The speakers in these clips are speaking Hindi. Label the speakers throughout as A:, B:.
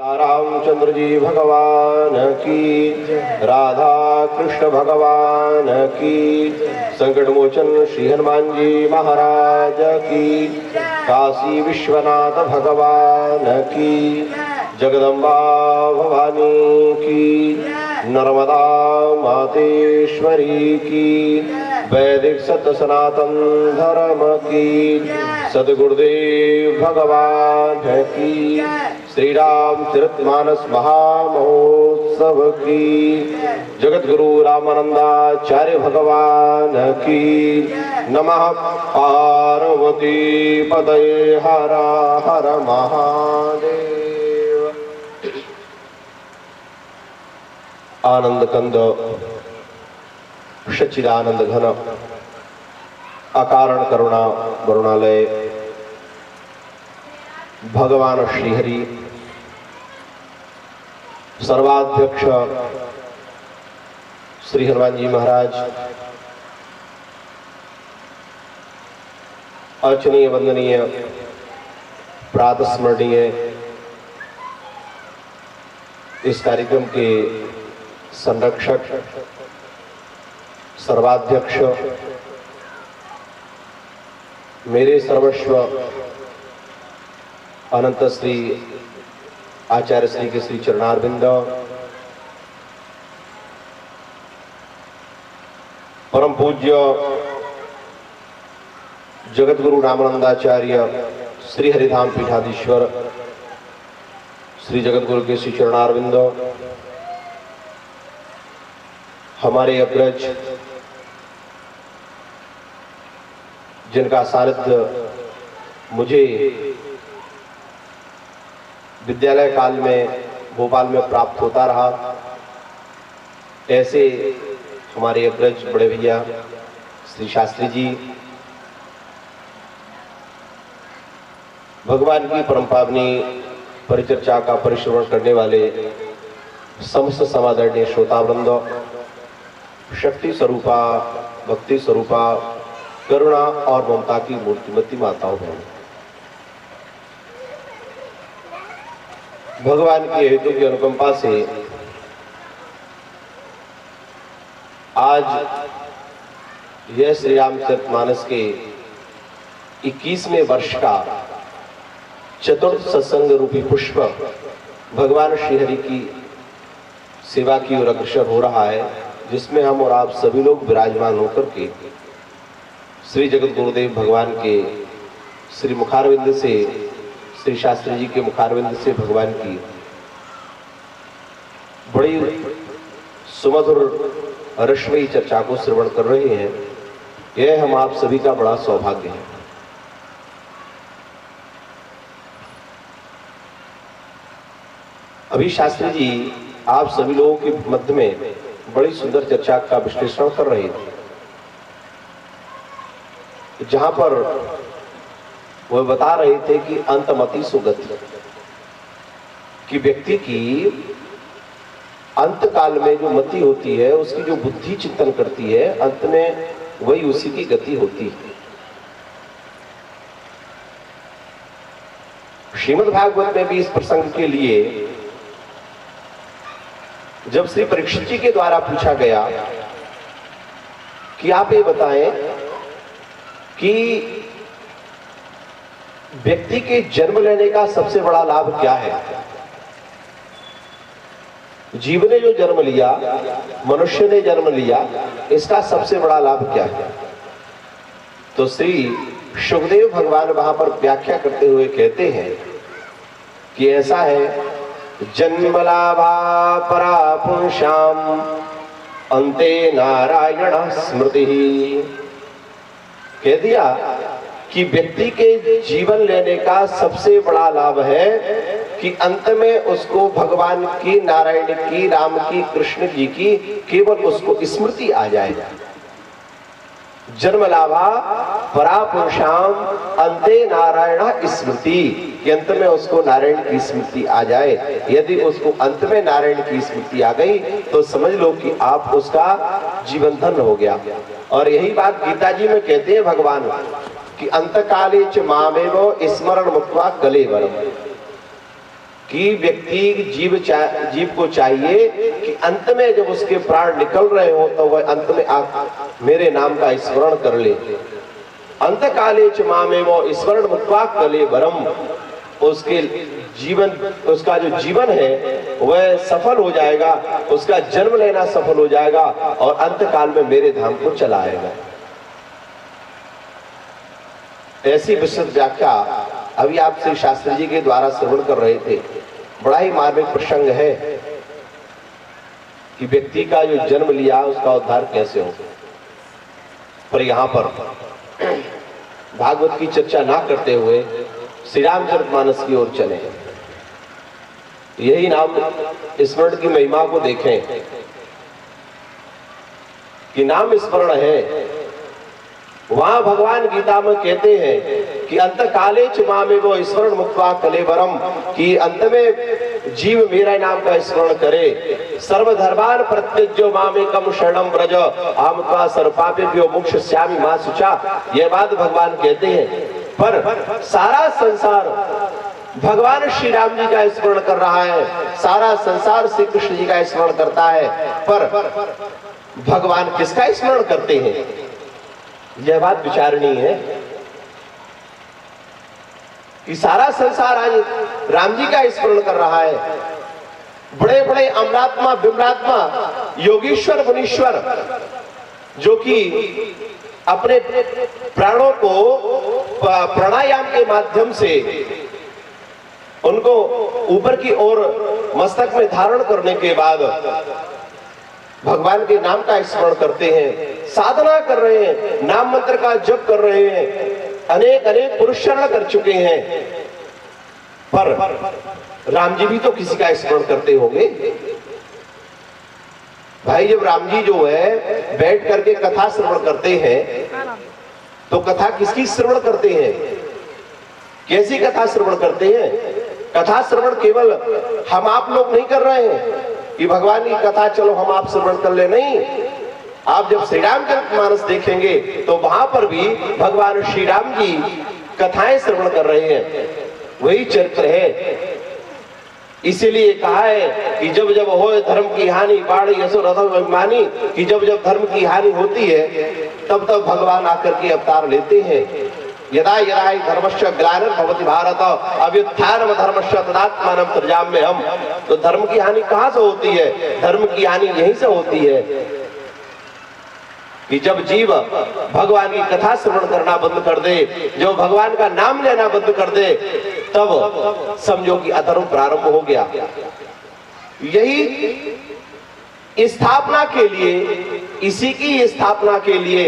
A: रामचंद्र जी भगवान की, राधा कृष्ण भगवान की, संकट मोचन श्री हनुमान जी महाराज की, काशी विश्वनाथ भगवान की, जगदम्बा भवानी की, नर्मदा मातेश्वरी की, वैदिक सत्य सनातन धर्म की, सदगुरुदेव भगवान की, श्री राम चरितमानस महामहोत्सव की, जगत गुरु रामानंदाचार्य भगवान की, नमः पार्वती पतये हर हर महादेव। आनंद कंद सच्चिदानंद घन अकारण करुणा वरुणालय भगवान श्रीहरि सर्वाध्यक्ष श्री हनुमान जी महाराज, अर्चनीय वंदनीय प्रातस्मरणीय इस कार्यक्रम के संरक्षक सर्वाध्यक्ष, मेरे सर्वस्व अनंत श्री आचार्य श्री के श्री चरणारविंद, परम पूज्य जगत गुरु रामानंदाचार्य श्री हरिधाम पीठाधीश्वर श्री जगत गुरु के श्री चरणारविंद, हमारे अग्रज जिनका सानिध्य मुझे विद्यालय काल में भोपाल में प्राप्त होता रहा, ऐसे हमारे अग्रज बड़े भैया श्री शास्त्री जी, भगवान की परम पावनी परिचर्चा का परिश्रवण करने वाले समस्त समादरणीय श्रोतावृंद, शक्ति स्वरूपा भक्ति स्वरूपा करुणा और ममता की मूर्तिमती माताओं बहनों, भगवान की हेतु की अनुकंपा से आज यह श्री रामचरितमानस के 21वें वर्ष का चतुर्थ सत्संग रूपी पुष्प भगवान श्रीहरि की सेवा की ओर अग्रसर हो रहा है, जिसमें हम और आप सभी लोग विराजमान होकर के श्री जगत गुरुदेव भगवान के श्री मुखारविंद से, श्री शास्त्री जी के मुखारविंद से भगवान की बड़ी सुमधुर रश्मयी चर्चा को श्रवण कर रहे हैं। यह हम आप सभी का बड़ा सौभाग्य है। अभी शास्त्री जी आप सभी लोगों के मध्य में बड़ी सुंदर चर्चा का विश्लेषण कर रहे थे, जहां पर वह बता रहे थे कि अंतमति सुगति, कि व्यक्ति की अंत काल में जो मति होती है, उसकी जो बुद्धि चिंतन करती है, अंत में वही उसी की गति होती है। श्रीमद् भागवत में भी इस प्रसंग के लिए जब श्री परीक्षित जी के द्वारा पूछा गया कि आप ये बताएं कि व्यक्ति के जन्म लेने का सबसे बड़ा लाभ क्या है, जीव ने जो जन्म लिया, मनुष्य ने जन्म लिया, इसका सबसे बड़ा लाभ क्या है। तो श्री सुखदेव भगवान वहां पर व्याख्या करते हुए कहते हैं कि ऐसा है, जन्म लाभा परा पुंसाम अंते नारायण स्मृति। कह दिया कि व्यक्ति के जीवन लेने का सबसे बड़ा लाभ है कि अंत में उसको भगवान की, नारायण की, राम की, कृष्ण जी की केवल उसको स्मृति आ जाए। जन्म लाभा परापुरुषाम अंते नारायण स्मृति, कि अंत में उसको नारायण की स्मृति आ जाए। यदि उसको अंत में नारायण की स्मृति आ गई तो समझ लो कि आप उसका जीवन धन्य हो गया। और यही बात गीता जी में कहते हैं भगवान कि अंतकाले च मामेव स्मरण मुक्त्वा कलेवरम, कि व्यक्ति जीव को चाहिए कि अंत में जब उसके प्राण निकल रहे हो तो वह अंत में मेरे नाम का स्मरण कर ले। अंत काले च मामेव स्मरण मुक्त्वा कलेवरम, उसके जीवन, उसका जो जीवन है वह सफल हो जाएगा, उसका जन्म लेना सफल हो जाएगा और अंत काल में मेरे धाम को चला आएगा। ऐसी विस्तृत व्याख्या अभी आप श्री शास्त्री जी के द्वारा श्रवण कर रहे थे। बड़ा ही मार्मिक प्रसंग है कि व्यक्ति का जो जन्म लिया उसका उद्धार कैसे हो। पर यहां पर भागवत की चर्चा ना करते हुए श्री रामचरितमानस की ओर चले। यही नाम स्मरण की महिमा को देखें कि नाम स्मरण है। वहां भगवान गीता में कहते हैं कि अंत काले च मामेव स्मरण मुक्त्वा कलेवरम, कि अंत में जीव मेरा नाम का स्मरण करे। सर्वधर्मान प्रत्यज्यो मामेकम शरणम व्रज अहम त्वा सर्वपापेभ्यो मोक्षयिष्यामि मा शुचा। यह बात भगवान कहते हैं। पर सारा संसार भगवान श्री राम जी का स्मरण कर रहा है, सारा संसार श्री कृष्ण जी का स्मरण करता है, पर भगवान किसका स्मरण करते हैं? यह बात विचारणीय है कि सारा संसार आज राम जी का स्मरण कर रहा है। बड़े बड़े अमरात्मा, विमरात्मा, योगीश्वर, मुनीश्वर जो कि अपने प्राणों को प्राणायाम के माध्यम से उनको ऊपर की ओर मस्तक में धारण करने के बाद भगवान के नाम का स्मरण करते हैं, साधना कर रहे हैं, नाम मंत्र का जप कर रहे हैं, अनेक अनेक पुरुष शरण कर चुके हैं। पर राम जी भी तो किसी का स्मरण करते होंगे। भाई जब राम जी जो है बैठ करके कथा श्रवण करते हैं तो कथा किसकी श्रवण करते हैं? कैसी कथा श्रवण करते हैं? कथा श्रवण केवल हम आप लोग नहीं कर रहे हैं कि भगवान की कथा चलो हम आप श्रवण कर ले, नहीं। आप जब श्री रामचरितमानस देखेंगे तो वहां पर भी भगवान श्री राम जी कथाएं श्रवण कर रहे हैं, वही चरित्र है। इसीलिए कहा है कि जब जब हो धर्म की हानि बाढ़ यसो रथम अभिमानी, कि जब जब धर्म की हानि होती है तब तब भगवान आकर के अवतार लेते हैं। यदा यदा हि धर्मस्य ग्लानिर्भवति भारत अभ्युत्थानम धर्मस्य तदात्मानं सृजाम्यहम्। तो धर्म की हानि कहां से होती है? धर्म की हानि यहीं से होती है कि जब जीव भगवान की कथा श्रवण करना बंद कर दे, जो भगवान का नाम लेना बंद कर दे, तब समझो कि अधर्म प्रारंभ हो गया। यही स्थापना के लिए, इसी की स्थापना के लिए,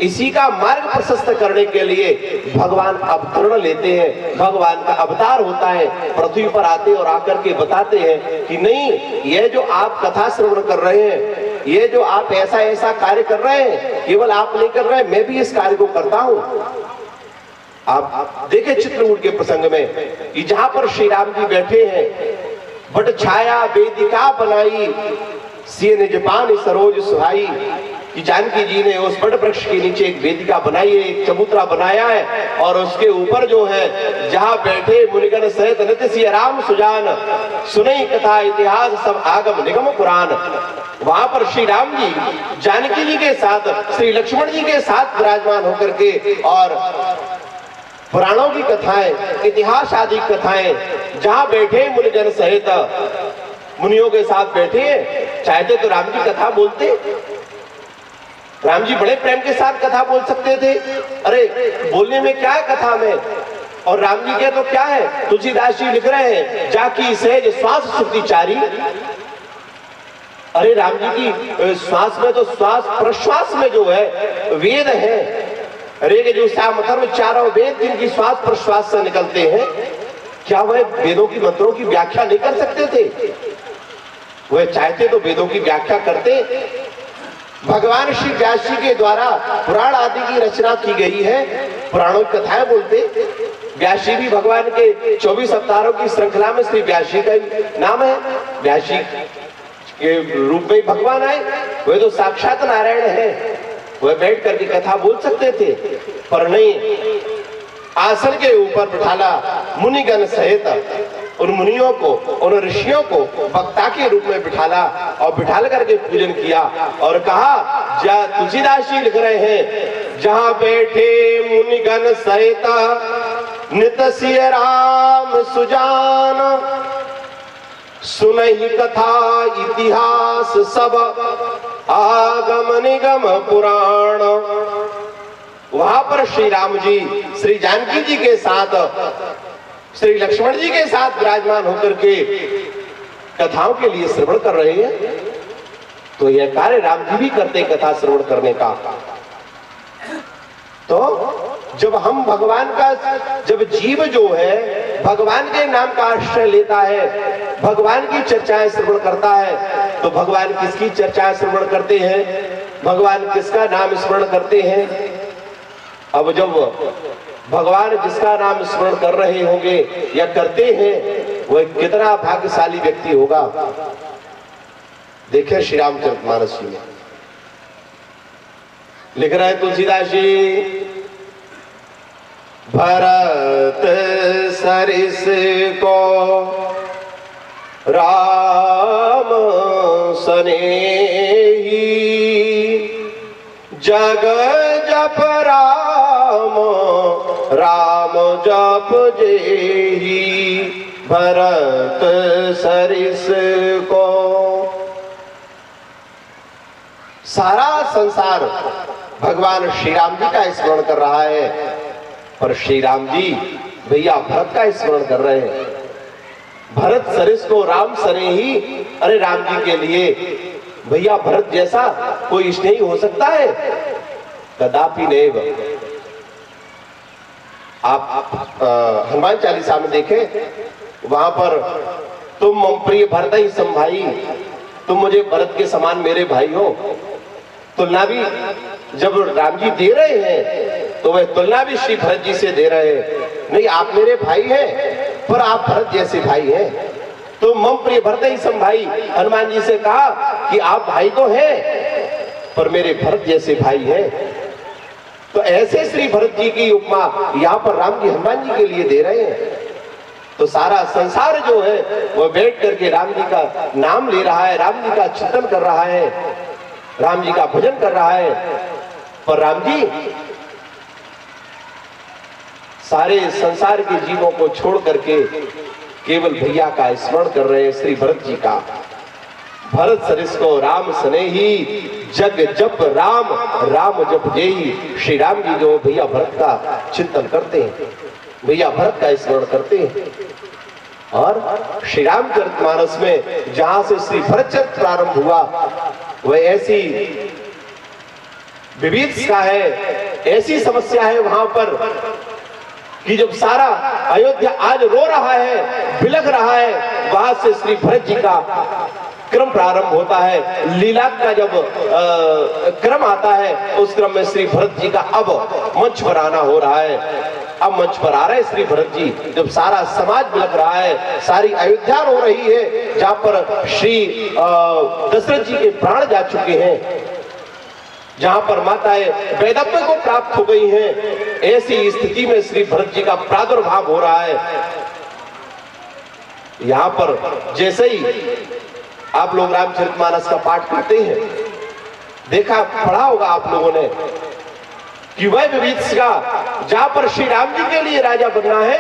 A: इसी का मार्ग प्रशस्त करने के लिए भगवान अवतरण लेते हैं, भगवान का अवतार होता है, पृथ्वी पर आते और आकर के बताते हैं कि नहीं, ये जो आप कथा श्रवण कर रहे हैं, ये जो आप ऐसा ऐसा कार्य कर रहे हैं, केवल आप नहीं कर रहे हैं, मैं भी इस कार्य को करता हूं। आप देखें चित्रकूट के प्रसंग में कि जहां पर श्री राम जी बैठे हैं, बट छाया वेदिका बनाई सिय निजपान सरोज सुहाई, कि जानकी जी ने उस बट वृक्ष के नीचे एक वेदिका बनाई है, एक चबूतरा बनाया है, और उसके ऊपर जो है जहां बैठे मुनिगण सहित नित्य सिय राम सुजान, सुनई कथा इतिहास सब आगम निगम पुराण। वहां पर श्री राम जी जानकी जी के साथ, श्री लक्ष्मण जी के साथ विराजमान होकर के और पुराणों की कथाएं, इतिहास आदि कथाएं, जहां बैठे मुनिजन सहित, मुनियों के साथ बैठे हैं, चाहते तो राम जी कथा बोलते। राम जी बड़े प्रेम के साथ कथा बोल सकते थे। अरे बोलने में क्या है कथा में? और राम जी के तो क्या है, तुलसीदास जी लिख रहे हैं जाकी सहज श्वास सुखी चारी। अरे राम जी की श्वास में तो श्वास प्रश्वास में जो है वेद है। अरे जो सामथर्म चारों वेद जिनकी श्वास प्रश्वास से निकलते हैं, क्या वह वेदों की मंत्रों की व्याख्या नहीं कर सकते थे? वह चाहते तो वेदों की व्याख्या करते। भगवान श्री व्यास जी के द्वारा पुराण आदि की रचना की गई है, पुराणों की कथाएं बोलते। व्यास जी भी भगवान के 24 अवतारों की श्रृंखला में श्री व्यास जी का नाम है। व्यास जी के रूप में भगवान आए, वे तो साक्षात नारायण है, वह बैठ करके कथा बोल सकते थे, पर नहीं, आसन के ऊपर बिठाला मुनिगण सहित उन मुनियों को, उन ऋषियों को वक्ता के रूप में बिठाला और बिठाल करके पूजन किया और कहा, तुलसीदास जी लिख रहे हैं, जहां बैठे मुनिगण सहित नित सिय राम सुजान, सुनहि कथा इतिहास सब आगम निगम पुराण। वहां पर श्री राम जी श्री जानकी जी के साथ, श्री लक्ष्मण जी के साथ विराजमान होकर के कथाओं के लिए श्रवण कर रहे हैं। तो यह कार्य राम जी भी करते कथा श्रवण करने का। तो जब हम भगवान का, जब जीव जो है भगवान के नाम का आश्रय लेता है, भगवान की चर्चाएं श्रवण करता है, तो भगवान किसकी चर्चाएं श्रवण करते हैं, भगवान किसका नाम स्मरण करते हैं। अब जब भगवान जिसका नाम स्मरण कर रहे होंगे या करते हैं, वह कितना भाग्यशाली व्यक्ति होगा। देखिए श्री रामचरितमानस जी में लिख रहे हैं तुलसीदास जी, भरत सरिस को राम सनेही, जग जप राम राम जप जेही, भरत सरिस को। सारा संसार भगवान श्री राम जी का स्मरण कर रहा है, पर श्री राम जी भैया भरत का स्मरण कर रहे हैं। भरत सरिस को राम सने ही, अरे राम जी के लिए भैया भरत जैसा कोई स्नेही हो सकता है? कदापि नहीं। आप हनुमान चालीसा में देखें, वहां पर तुम प्रिय भरत ही संभाई, तुम मुझे भरत के समान मेरे भाई हो। तुलना भी जब राम जी दे रहे हैं तो वह तुलना भी श्री भरत जी से दे रहे हैं। नहीं, आप मेरे भाई हैं, पर आप भरत जैसे भाई हैं। तो मम प्रिय भरत ही संभाई, हनुमान जी से कहा कि आप भाई तो हैं, पर मेरे भरत जैसे भाई हैं। तो ऐसे श्री भरत जी की उपमा यहाँ पर राम जी हनुमान जी के लिए दे रहे हैं। तो सारा संसार जो है वह बैठ करके राम जी का नाम ले रहा है, राम जी का चिंतन कर रहा है, राम जी का भजन कर रहा है, पर राम जी सारे संसार के जीवों को छोड़ करके केवल भैया का स्मरण कर रहे हैं, श्री भरत जी का। भरत सरिस को राम सनेही, जग जप राम राम जप जेही। श्री राम जी जो भैया भरत का चिंतन करते हैं, भैया भरत का स्मरण करते हैं। और श्री रामचरितमानस में जहां से श्री भरत चरित प्रारंभ हुआ, वह ऐसी विविधता है, ऐसी समस्या है वहां पर कि जब सारा अयोध्या आज रो रहा है, बिलख रहा है, वहां से श्री भरत जी का क्रम प्रारंभ होता है। लीला का जब क्रम आता है, उस क्रम में श्री भरत जी का अब मंच पर आना हो रहा है। अब मंच पर आ रहे श्री भरत जी, जब सारा समाज बिलख रहा है, सारी अयोध्या रो रही है, जहां पर श्री दशरथ जी के प्राण जा चुके हैं, जहां पर माताएं वैधव्य को प्राप्त हो गई हैं, ऐसी स्थिति में श्री भरत जी का प्रादुर्भाव हो रहा है। यहां पर जैसे ही आप लोग रामचरितमानस का पाठ करते हैं, देखा पढ़ा होगा आप लोगों ने कि वह विभीषिका जहां पर श्री राम जी के लिए राजा बनना है,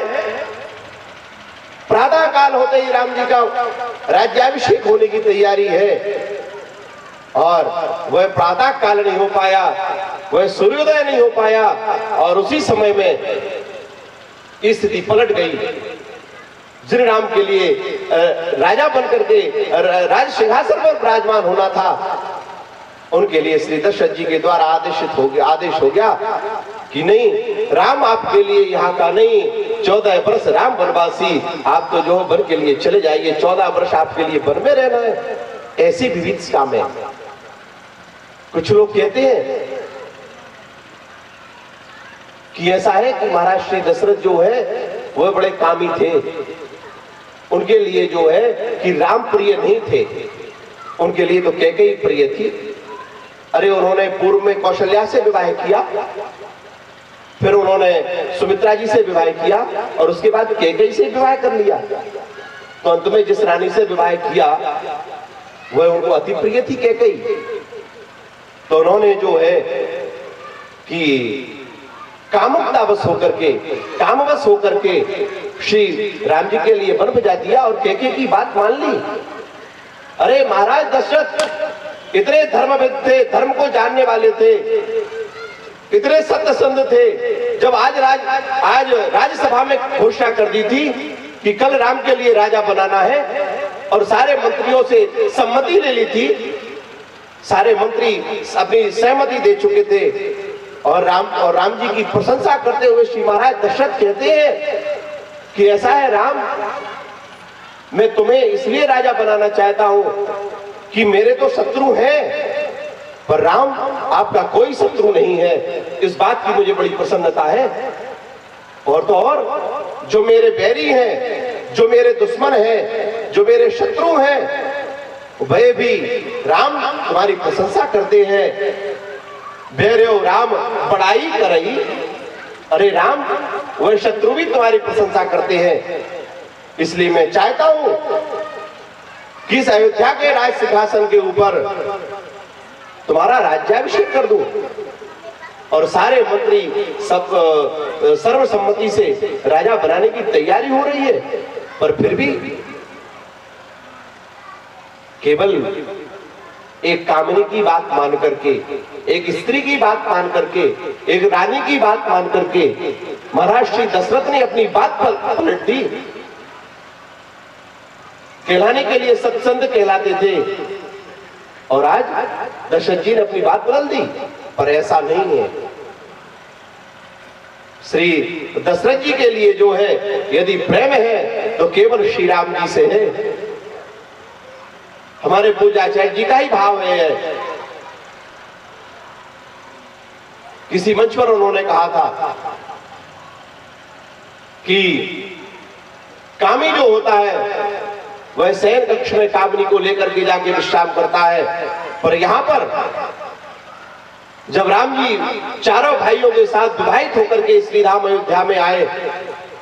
A: प्रातः काल होते ही राम जी का राज्याभिषेक होने की तैयारी है, और वह प्रातः काल नहीं हो पाया, वह सूर्योदय नहीं हो पाया, और उसी समय में स्थिति पलट गई। श्री राम के लिए राजा बनकर के राज सिंहासन पर विराजमान होना था, उनके लिए श्री दशरथ जी के द्वारा आदेश हो गया कि नहीं, राम आपके लिए यहाँ का नहीं, 14 वर्ष राम वनवासी, आप तो जो वन के लिए चले जाइए, 14 वर्ष आपके लिए वन में रहना है। ऐसी विविधता में कुछ लोग कहते हैं कि ऐसा है कि महाराज श्री दशरथ जो है वह बड़े कामी थे, उनके लिए जो है कि राम प्रिय नहीं थे, उनके लिए तो कैकेयी प्रिय थी। अरे उन्होंने पूर्व में कौशल्या से विवाह किया, फिर उन्होंने सुमित्रा जी से विवाह किया, और उसके बाद कैकेयी से विवाह कर लिया। तो अंत में जिस रानी से विवाह किया वह उनको अति प्रिय थी कैकेयी। तो उन्होंने जो है कि कामवश होकर के श्री राम जी के लिए वन बजा दिया और कैकेयी की बात मान ली। अरे महाराज दशरथ इतने धर्मविद थे, धर्म को जानने वाले थे, इतने सत्यसंध थे, जब आज राज्यसभा में घोषणा कर दी थी कि कल राम के लिए राजा बनाना है और सारे मंत्रियों से सम्मति ले ली थी, सारे मंत्री अपनी सहमति दे चुके थे और राम जी की प्रशंसा करते हुए श्री महाराज दशरथ कहते हैं कि ऐसा है राम, मैं तुम्हें इसलिए राजा बनाना चाहता हूं कि मेरे तो शत्रु हैं पर राम आपका कोई शत्रु नहीं है, इस बात की मुझे बड़ी प्रसन्नता है। और तो और जो मेरे बैरी हैं, जो मेरे दुश्मन हैं, जो मेरे शत्रु हैं, वह भी राम तुम्हारी प्रशंसा करते हैं। बैर्यो राम बड़ाई करई, अरे राम वह शत्रु भी तुम्हारी प्रशंसा करते हैं। इसलिए मैं चाहता हूं कि इस अयोध्या के राज सिंहासन के ऊपर तुम्हारा राज्याभिषेक कर दूं और सारे मंत्री सब सर्वसम्मति से राजा बनाने की तैयारी हो रही है, पर फिर भी केवल एक कामिनी की बात मान करके, एक स्त्री की बात मान करके, एक रानी की बात मान करके महाराज श्री दशरथ ने अपनी बात पलट दी। कहलाने के लिए सत्संग कहलाते थे और आज दशरथ जी ने अपनी बात बदल दी, पर ऐसा नहीं है। श्री दशरथ जी के लिए जो है यदि प्रेम है तो केवल श्री राम जी से है। हमारे पूज्याचार्य जी का ही भाव है। किसी मंच पर उन्होंने कहा था कि कामी जो होता है वह शयन कक्ष में कामिनी को लेकर के जाके विश्राम करता है, पर यहां पर जब राम जी चारों भाइयों के साथ विवाहित होकर के श्री राम अयोध्या में आए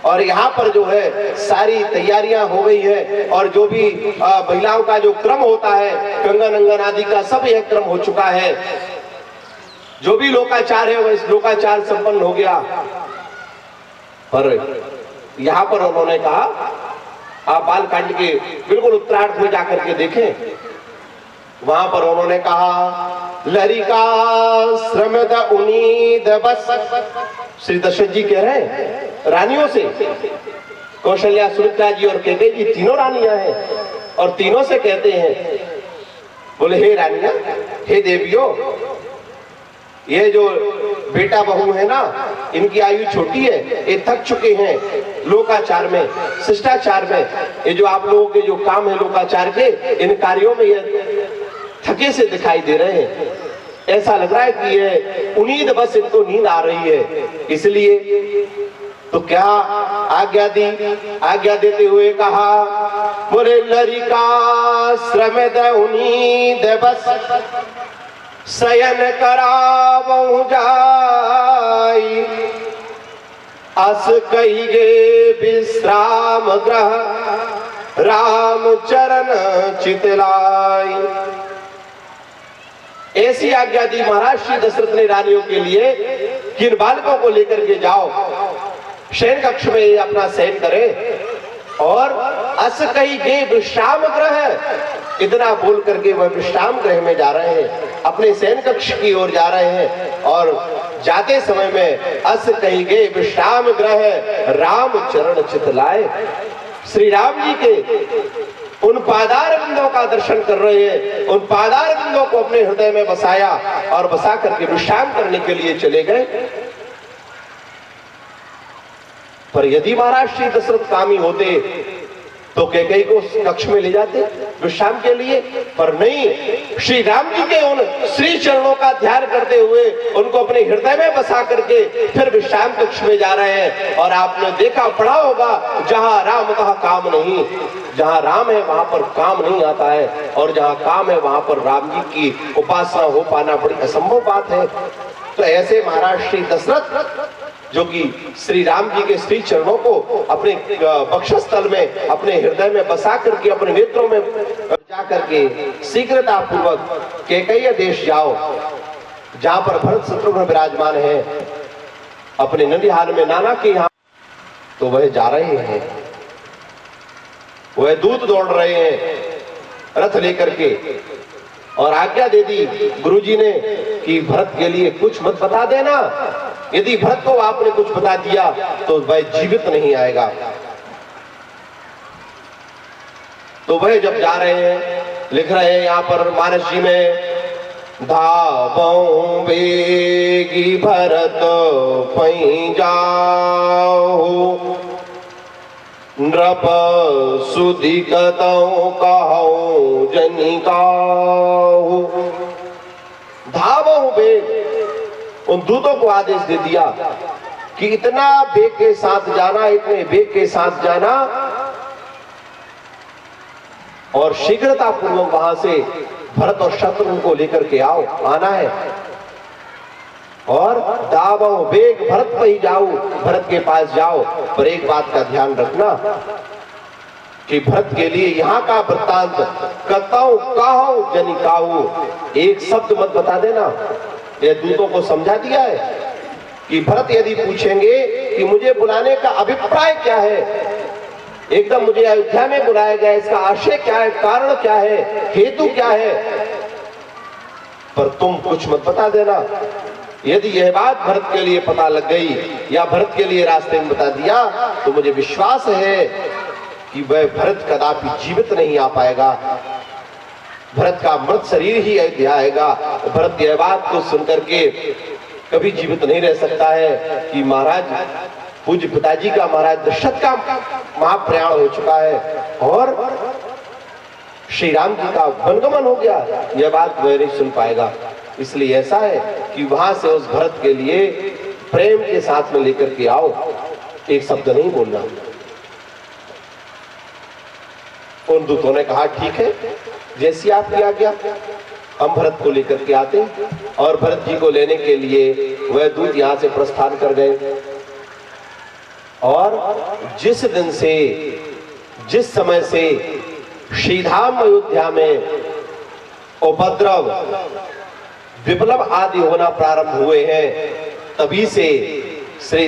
A: और यहाँ पर जो है सारी तैयारियां हो गई है और जो भी महिलाओं का जो क्रम होता है, कंगन अंगन आदि का सब यह क्रम हो चुका है, जो भी लोकाचार है वह लोकाचार संपन्न हो गया। पर यहाँ पर उन्होंने कहा, आप बालकांड के बिल्कुल उत्तरार्ध में जाकर के देखें, वहां पर उन्होंने कहा लरिका श्रमद उनीद बस। श्री दशरथ जी कह रहे हैं रानियों से, कौशल्या, सुमित्रा जी और कैकेयी जी तीनों रानियां हैं और तीनों से कहते हैं, बोले हे रानियां, हे देवियों, ये जो बेटा बहू है ना, इनकी आयु छोटी है, ये थक चुके हैं लोकाचार में, शिष्टाचार में। ये जो आप लोगों के जो काम है लोकाचार के, इन कार्यों में ये थके से दिखाई दे रहे हैं। ऐसा लग रहा है कि ये उम्मीद बस इनको नींद आ रही है। इसलिए तो क्या आज्ञा दी, आज्ञा देते हुए कहा, बोले लरिका श्रमद उनीद बस शयन करावहु जाई, अस कहिगे विश्राम ग्रह राम चरण चितलाई। ऐसी आज्ञा दी महाराज श्री दशरथ ने रानियों के लिए कि इन बालकों को लेकर के जाओ, शयन कक्ष में अपना शयन करें और अस कहिगे विश्राम ग्रह, इतना बोल करके वह विश्राम गृह में जा रहे हैं, अपने शयन कक्ष की ओर जा रहे हैं। और जाते समय में अस कहिगे विश्राम ग्रह राम चरण चितलाए, श्री राम जी के उन पादार बिंदों का दर्शन कर रहे हैं, उन पादार बिंदों को अपने हृदय में बसाया और बसा करके विश्राम करने के लिए चले गए। पर यदि महाराज श्री दशरथ कामी होते तो कैकेयी को कक्ष में ले जाते विश्राम के लिए, पर नहीं, श्री राम जी के उन श्री चरणों का ध्यान करते हुए उनको अपने हृदय में बसा करके फिर विश्राम कक्ष में जा रहे हैं। और आपने देखा पढ़ा होगा, जहां राम तहाँ काम नहीं, जहां राम है वहां पर काम नहीं आता है, और जहां काम है वहां पर राम जी की उपासना हो पाना बड़ी असंभव बात है। तो ऐसे महाराज श्री दशरथ जो कि श्री राम जी के श्री चरणों को अपने वक्षस्थल में, अपने हृदय में बसा करके, अपने नेत्रों में जा करके शीघ्रता पूर्वक कैकेयी देश जाओ, जहां पर भरत शत्रुघ्न विराजमान है, अपने ननिहाल में नाना के यहाँ। तो वह जा रहे हैं, वह दूत दौड़ रहे हैं रथ लेकर के, और आज्ञा दे दी गुरुजी ने कि भरत के लिए कुछ मत बता देना, यदि भरत को आपने कुछ बता दिया तो वह जीवित नहीं आएगा। तो वह जब जा रहे हैं, लिख रहे हैं यहां पर मानस जी में, धावों बेगी भरत पई जाओ, नृप सुधि कतौ कहौ जनिकाहु। धावों बेग, उन दूतों को आदेश दे दिया कि इतना बेग के साथ जाना, इतने बेग के साथ जाना, और शीघ्रता पूर्वक वहां से भरत और शत्रुघ्न को लेकर के आओ, आना है। और दावो वेग भरत पे ही जाओ, भरत के पास जाओ। पर एक बात का ध्यान रखना कि भरत के लिए यहाँ का वृत्तांत कतौ काहु जनिकाहु, एक शब्द मत बता देना। ये दूतों को समझा दिया है कि भरत यदि पूछेंगे कि मुझे बुलाने का अभिप्राय क्या है, एकदम मुझे अयोध्या में बुलाया गया, इसका आशय क्या है, कारण क्या है, हेतु क्या है, पर तुम कुछ मत बता देना। यदि यह बात भरत के लिए पता लग गई या भरत के लिए रास्ते में बता दिया तो मुझे विश्वास है कि वह भरत कदापि जीवित नहीं आ पाएगा, भरत का मृत शरीर ही अयोध्या आएगा। भरत यह बात को सुनकर के कभी जीवित नहीं रह सकता है कि महाराज पूज्य पिताजी का, महाराज दशरथ का महाप्रयाण हो चुका है और श्री राम जी का वनगमन हो गया, यह बात वह नहीं सुन पाएगा। इसलिए ऐसा है कि वहां से उस भरत के लिए प्रेम के साथ में लेकर के आओ, एक शब्द नहीं बोलना। उन दूतों ने कहा ठीक है, जैसी आपकी आज्ञा, हम भरत को लेकर के आते। और भरत जी को लेने के लिए वह दूत यहां से प्रस्थान कर गए। और जिस दिन से, जिस समय से श्रीधाम अयोध्या में उपद्रव, विप्लव आदि होना प्रारंभ हुए हैं, तभी से श्री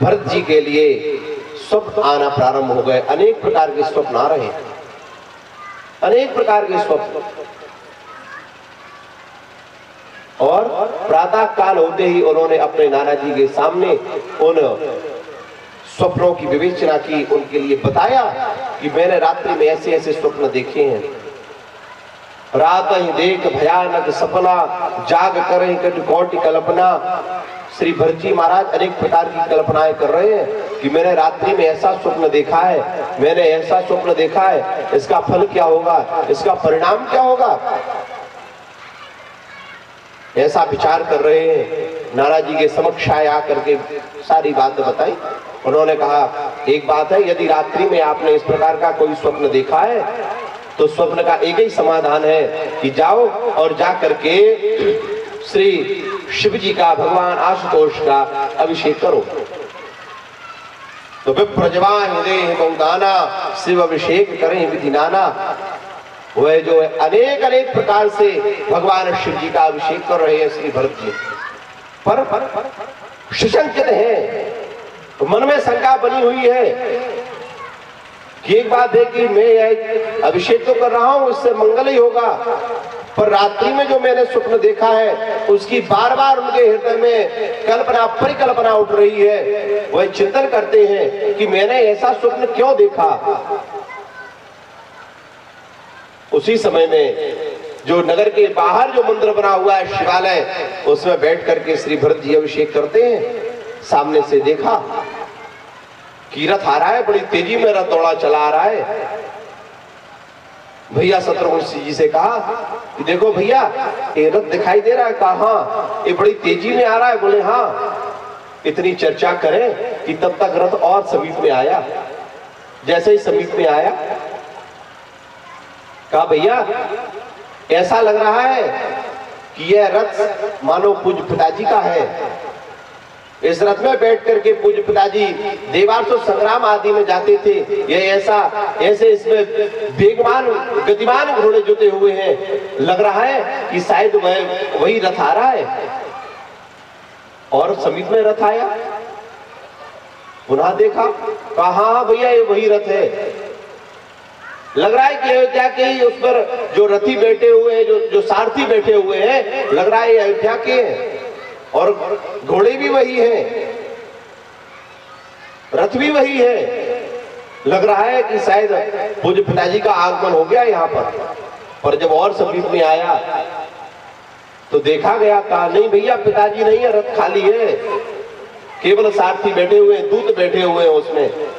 A: भरत जी के लिए स्वप्न आना प्रारंभ हो गए। अनेक प्रकार के स्वप्न आ रहे हैं, अनेक प्रकार के स्वप्न। और प्रातः काल होते ही उन्होंने अपने नाना जी के सामने उन स्वप्नों की विवेचना की, उनके लिए बताया कि मैंने रात्रि में ऐसे ऐसे स्वप्न देखे हैं। रात ही देख भयानक सपना, जाग करें कटकोटि कल्पना। श्री भरत जी महाराज अनेक प्रकार की कल्पनाएं कर रहे हैं कि मैंने रात्रि में ऐसा स्वप्न देखा है, मैंने ऐसा स्वप्न देखा है, इसका फल क्या होगा, इसका परिणाम क्या होगा, ऐसा विचार कर रहे हैं। नाना जी के समक्ष आए आकर के सारी बात बताई। उन्होंने कहा एक बात है, यदि रात्रि में आपने इस प्रकार का कोई स्वप्न देखा है तो स्वप्न का एक ही समाधान है कि जाओ और जा करके श्री शिव जी का, भगवान आशुतोष का अभिषेक करो। तो विप्रजवान हृदय बहुदाना, शिव अभिषेक करें विधि नाना। वह जो है अनेक अनेक प्रकार से भगवान शिव जी का अभिषेक कर रहे हैं श्री भरत जी, पर सुशंकित है, मन में शंका बनी हुई है कि एक बात है कि मैं अभिषेक तो कर रहा हूं, इससे मंगल ही होगा, पर रात्रि में जो मैंने स्वप्न देखा है उसकी बार बार उनके हृदय में कल्पना, परिकल्पना उठ रही है। वह चिंतन करते हैं कि मैंने ऐसा स्वप्न क्यों देखा। उसी समय में जो नगर के बाहर जो मंदिर बना हुआ है शिवालय, उसमें बैठ करके श्री भरत जी अभिषेक करते हैं। सामने से देखा कि रथ आ रहा है, बड़ी तेजी में रथ दौड़ा चला आ रहा है। भैया शत्रुघ्न जी से कहा कि देखो भैया ये रथ दिखाई दे रहा है। कहा हाँ, ये बड़ी तेजी में आ रहा है। बोले हाँ। इतनी चर्चा करें कि तब तक रथ और समीप में आया। जैसे ही समीप में आया, कहा भैया ऐसा लग रहा है कि यह रथ मानो पूज्य पिताजी का है, इस रथ में बैठ करके पूज्य पिताजी देवासुर संग्राम आदि में जाते थे। ये ऐसे इसमें वेगवान गतिमान घोड़े जुटे हुए हैं, लग रहा है कि शायद वही रथ आ रहा है। और समीप में रथ आया, पुनः देखा, कहा हाँ भैया ये वही रथ है। लग रहा है कि अयोध्या के ही उस पर जो रथी बैठे हुए हैं, जो सारथी बैठे हुए हैं, लग रहा है ये अयोध्या के हैं और घोड़े भी वही हैं, रथ भी वही है। लग रहा है कि शायद पूज्य पिताजी का आगमन हो गया यहाँ पर जब और समीप में आया तो देखा गया, कहा नहीं भैया पिताजी नहीं है, रथ खाली है, केवल सारथी बैठे हुए हैं, दूत बैठे हुए हैं उसमें।